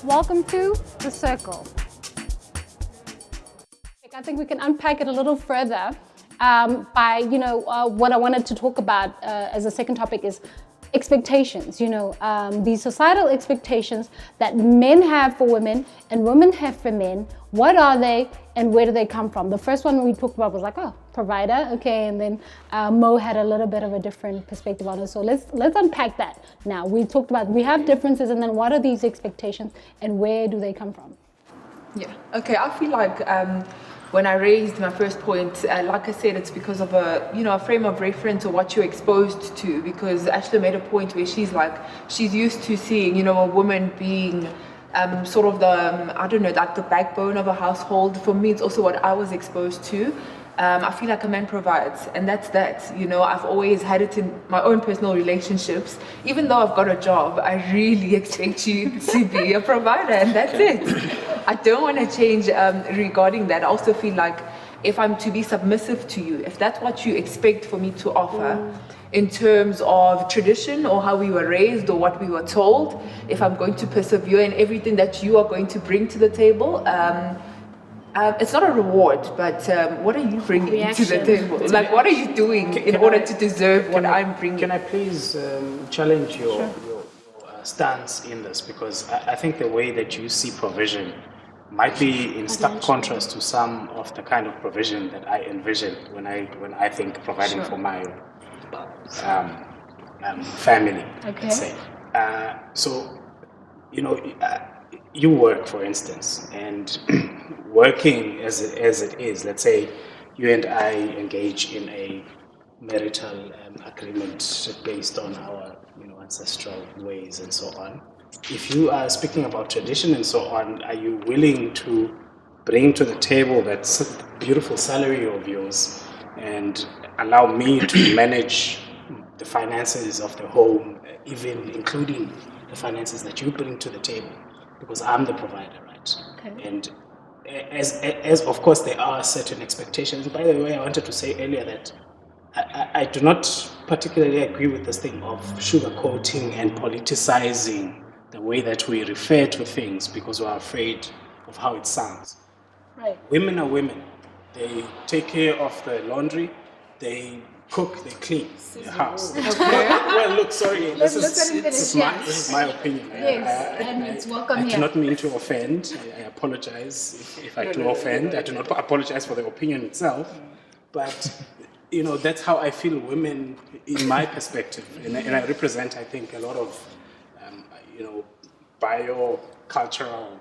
Welcome to The Circle. I think we can unpack it a little further by, what I wanted to talk about as a second topic is expectations, these societal expectations that men have for women and women have for men. What are they and where do they come from? The first one we talked about was like, provider, okay, and then Mo had a little bit of a different perspective on it. So let's unpack that now. We talked about we have differences and then what are these expectations and where do they come from? Yeah, okay, I feel like when I raised my first point, like I said, it's because of a frame of reference or what you're exposed to. Because Ashley made a point where she's used to seeing, a woman being sort of like the backbone of a household. For me, it's also what I was exposed to. I feel like a man provides, and that's that. I've always had it in my own personal relationships. Even though I've got a job, I really expect you to be a provider, and that's it. I don't want to change regarding that. I also feel like if I'm to be submissive to you, if that's what you expect for me to offer in terms of tradition or how we were raised or what we were told, if I'm going to persevere in everything that you are going to bring to the table, it's not a reward, but what are you bringing to the table? Like, what are you doing in order to deserve what I'm bringing? Can I please challenge your stance in this? Because I think the way that you see provision might be in stark contrast to some of the kind of provision that I envision when I think providing for my family, let's say. So, you work, for instance, and working as it is, let's say you and I engage in a marital agreement based on our ancestral ways and so on. If you are speaking about tradition and so on, are you willing to bring to the table that beautiful salary of yours and allow me to manage the finances of the home, even including the finances that you bring to the table? Because I'm the provider, right? Okay. And as of course there are certain expectations. By the way, I wanted to say earlier that I do not particularly agree with this thing of sugarcoating and politicizing the way that we refer to things because we're afraid of how it sounds. Right. Women are women. They take care of the laundry, they cook, they clean the house. Okay. Well, look, sorry, this is my opinion. Yes, and it's welcome I here. do not mean to offend. I apologize if I do offend. I do not apologize for the opinion itself, but that's how I feel women in my perspective, and I represent, I think, a lot of bio-cultural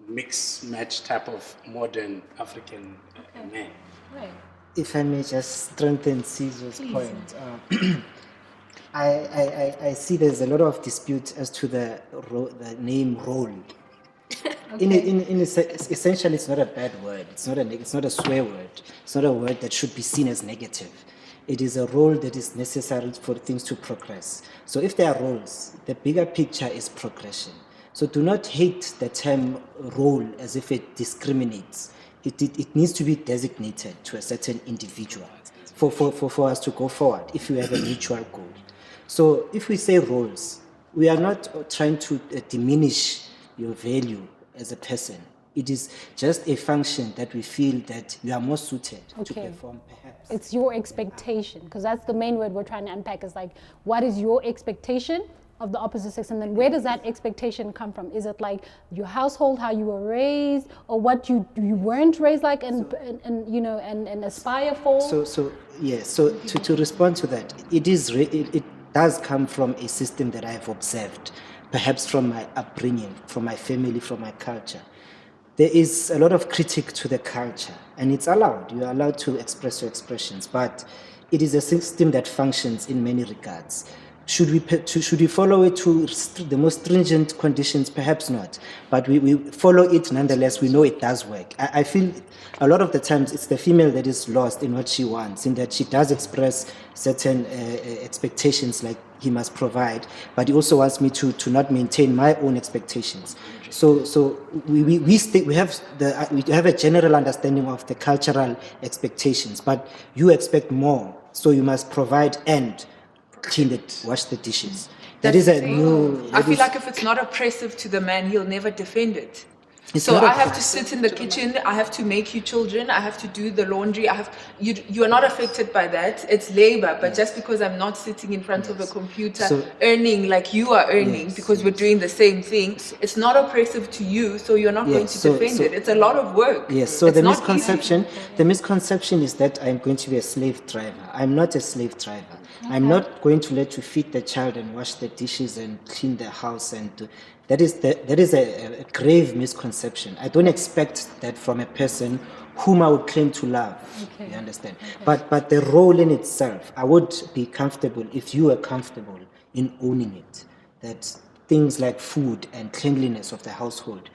mix-match type of modern African men. Right. If I may just strengthen Caesar's point, I see there's a lot of dispute as to the name role. Okay. Essentially, it's not a bad word. It's not a swear word. It's not a word that should be seen as negative. It is a role that is necessary for things to progress. So if there are roles, the bigger picture is progression. So do not hate the term role as if it discriminates. It needs to be designated to a certain individual for us to go forward if we have a mutual goal. So if we say roles, we are not trying to diminish your value as a person. It is just a function that we feel that you are more suited to perform, perhaps. It's your expectation, because that's the main word we're trying to unpack is like, what is your expectation of the opposite sex, and then where does that expectation come from? Is it like your household, how you were raised, or what you weren't raised like and aspire for? So to respond to that, it does come from a system that I have observed, perhaps from my upbringing, from my family, from my culture. There is a lot of critique to the culture, and it's allowed. You are allowed to express your expressions, but it is a system that functions in many regards. Should we follow it to the most stringent conditions? Perhaps not, but we follow it nonetheless. We know it does work. I feel a lot of the times it's the female that is lost in what she wants, in that she does express certain expectations like he must provide, but he also wants me to not maintain my own expectations. So we have a general understanding of the cultural expectations, but you expect more, so you must provide and wash the dishes. That is a new. I that feel is- like if it's not oppressive to the man, he'll never defend it. It's So not I have to oppressive sit in the kitchen, I have to make you children, I have to do the laundry, you are not affected by that. It's labor, but just because I'm not sitting in front of a computer So- earning like you are earning Yes, because we're doing the same thing, it's not oppressive to you, so you're not going to Yes, so- defend so- it. It's a lot of work. Yes, so It's the not easy. misconception is that I'm going to be a slave driver. I'm not a slave driver. I'm not going to let you feed the child and wash the dishes and clean the house that is a grave misconception. I don't expect that from a person whom I would claim to love. You understand? But the role in itself, I would be comfortable if you were comfortable in owning it. That things like food and cleanliness of the household,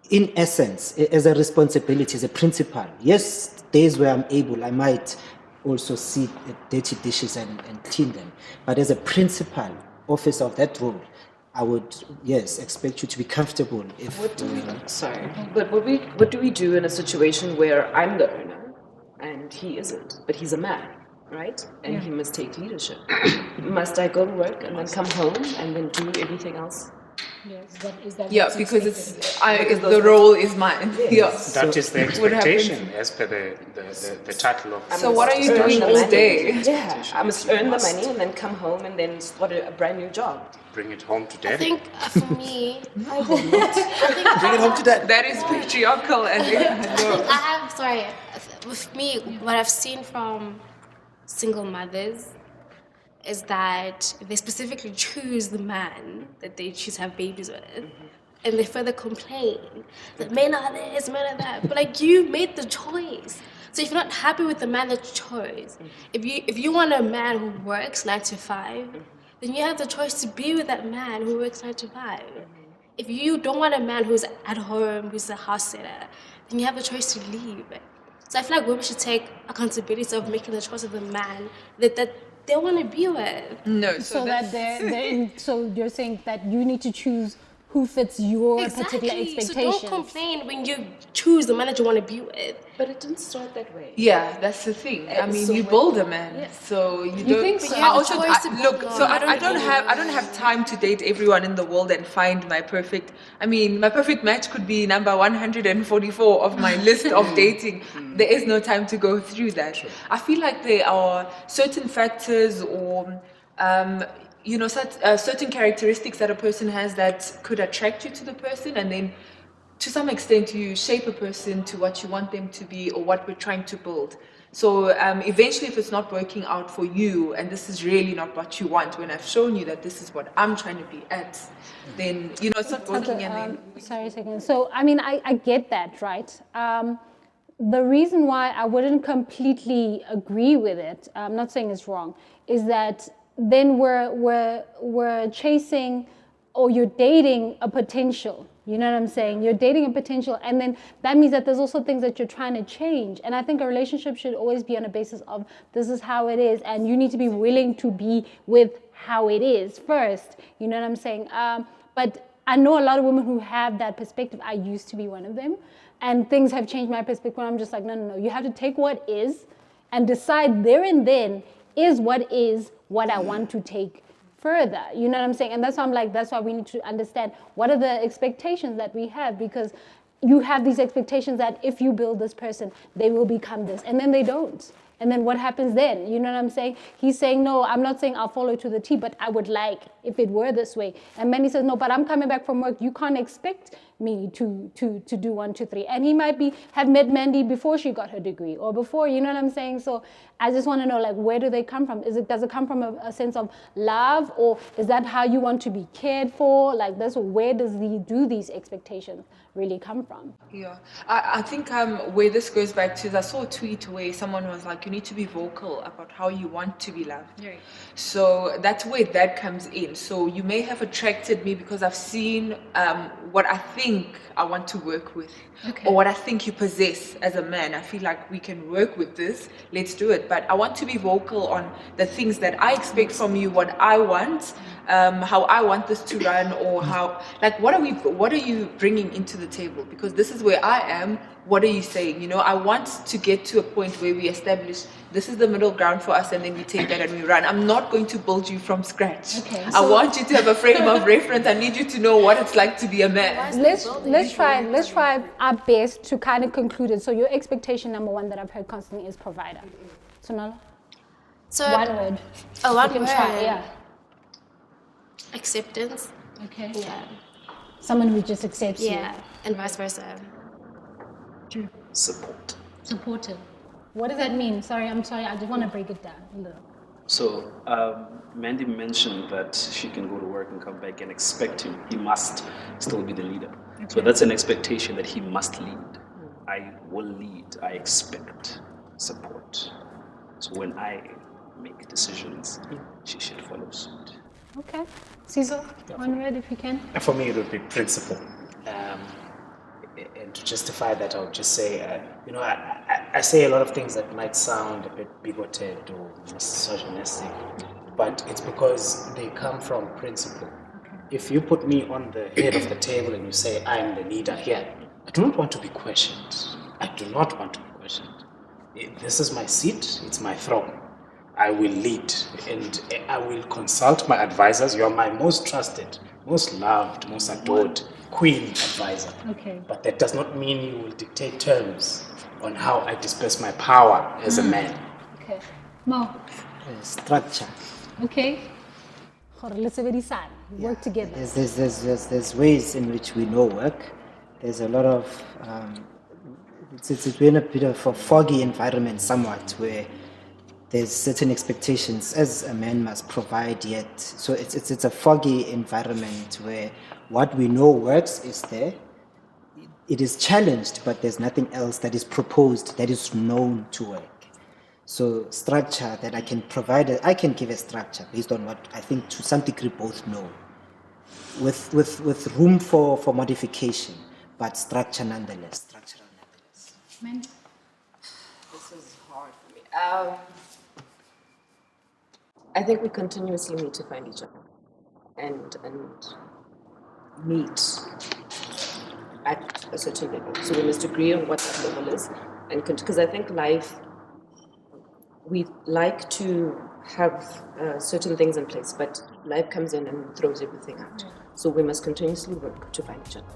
in essence, as a responsibility, as a principle, yes, days where I'm able, I might also see dirty dishes and clean them. But as a principal officer of that role, I would, yes, expect you to be comfortable if... What do we do in a situation where I'm the owner and he isn't, but he's a man, right? And he must take leadership. Must I go to work and then come home and then do everything else? Yeah, because the role is mine. Yeah. That is the What happens? expectation as per the title of. So what are you Earn doing the all money. day? Yeah, I must earn the money and then come home and then start a brand new job. Bring it home to I daddy. think for me, I Bring it home to dad. That is patriarchal and with me, what I've seen from single mothers is that they specifically choose the man that they choose to have babies with. And they further complain that men are this, men are that. But like, you made the choice. So if you're not happy with the man that you chose, if you want a man who works 9 to 5, then you have the choice to be with that man who works 9 to 5. If you don't want a man who's at home, who's a house sitter, then you have the choice to leave. So I feel like women should take accountability of making the choice of the man that they want to be with. No, So that so you're saying that you need to choose who fits your particular expectations. So don't complain when you choose the man that you want to be with. But it didn't start that way. yeah, that's the thing. I mean, so you when- build a man, so you don't. think so? You have I a also choice to look. build So one. I don't have time to date everyone in the world and find my perfect. I mean, my perfect match could be number 144 of my list of dating. There is no time to go through that. I feel like there are certain factors or. Certain characteristics that a person has that could attract you to the person, and then to some extent you shape a person to what you want them to be or what we're trying to build. So eventually, if it's not working out for you and this is really not what you want, when I've shown you that this is what I'm trying to be at, then it's not working. And then Sorry a second. So, I mean, I get that, right? The reason why I wouldn't completely agree with it, I'm not saying it's wrong, is that then we're chasing or you're dating a potential. You know what I'm saying? You're dating a potential, and then that means that there's also things that you're trying to change. And I think a relationship should always be on a basis of this is how it is, and you need to be willing to be with how it is first. You know what I'm saying? But I know a lot of women who have that perspective. I used to be one of them, and things have changed my perspective. I'm just like, no. You have to take what is and decide there and then is what I want to take further. You know what I'm saying? And that's why I'm like, that's why we need to understand what are the expectations that we have, because you have these expectations that if you build this person, they will become this, and then they don't. And then what happens then? You know what I'm saying? He's saying, no, I'm not saying I'll follow to the T, but I would like if it were this way. And Mandy says, no, but I'm coming back from work. You can't expect me to do 1, 2, 3. And he might have met Mandy before she got her degree or before, you know what I'm saying? So I just want to know, like, where do they come from? Does it come from a sense of love, or is that how you want to be cared for? Like, where do these expectations really come from? Yeah, I think where this goes back to is I saw a tweet where someone was like, you need to be vocal about how you want to be loved. Right. So that's where that comes in. So you may have attracted me because I've seen what I think I want to work with, or what I think you possess as a man. I feel like we can work with this, let's do it. But I want to be vocal on the things that I expect from you, what I want, how I want this to run, or how, like, what are you bringing into the table? Because this is where I am. What are you saying? You know, I want to get to a point where we establish this is the middle ground for us, and then we take that and we run. I'm not going to build you from scratch. Okay, I want you to have a frame of reference. I need you to know what it's like to be a man. Let's try our best to kind of conclude it. So your expectation number one that I've heard constantly is provider. Sonala? So One word. Oh, one You can word. try, yeah. Acceptance. Okay. Yeah. Someone who just accepts Yeah. And vice versa. Support. you. Supportive. What does that mean? I'm sorry, I just want to break it down a little. So, Mandy mentioned that she can go to work and come back and expect him. He must still be the leader. So that's an expectation that he must lead. I will lead. I expect support. So when I make decisions, she should follow suit. Okay. Caesar, one word if you can. For me, it would be principle. And to justify that, I would just say, I say a lot of things that might sound a bit bigoted or misogynistic, but it's because they come from principle. If you put me on the head of the table and you say, I'm the leader here, I do not want to be questioned. I do not want to be questioned. This is my seat, it's my throne. I will lead and I will consult my advisors. You are my most trusted, most loved, most adored queen advisor. Okay. But that does not mean you will dictate terms on how I disperse my power as a man. Okay. Mo. Structure. Okay. Let's work together. There's ways in which we know work. There's a lot of it's been a bit of a foggy environment somewhat, where there's certain expectations as a man must provide, yet so it's a foggy environment where what we know works is there. It is challenged, but there's nothing else that is proposed that is known to work. So structure that I can provide, I can give a structure based on what I think to some degree both know, with room for modification, but structure nonetheless. Structural nonetheless. Man. This is hard for me. I think we continuously need to find each other and meet at a certain level. So we must agree on what that level is, and because I think life, we like to have certain things in place, but life comes in and throws everything out. So we must continuously work to find each other.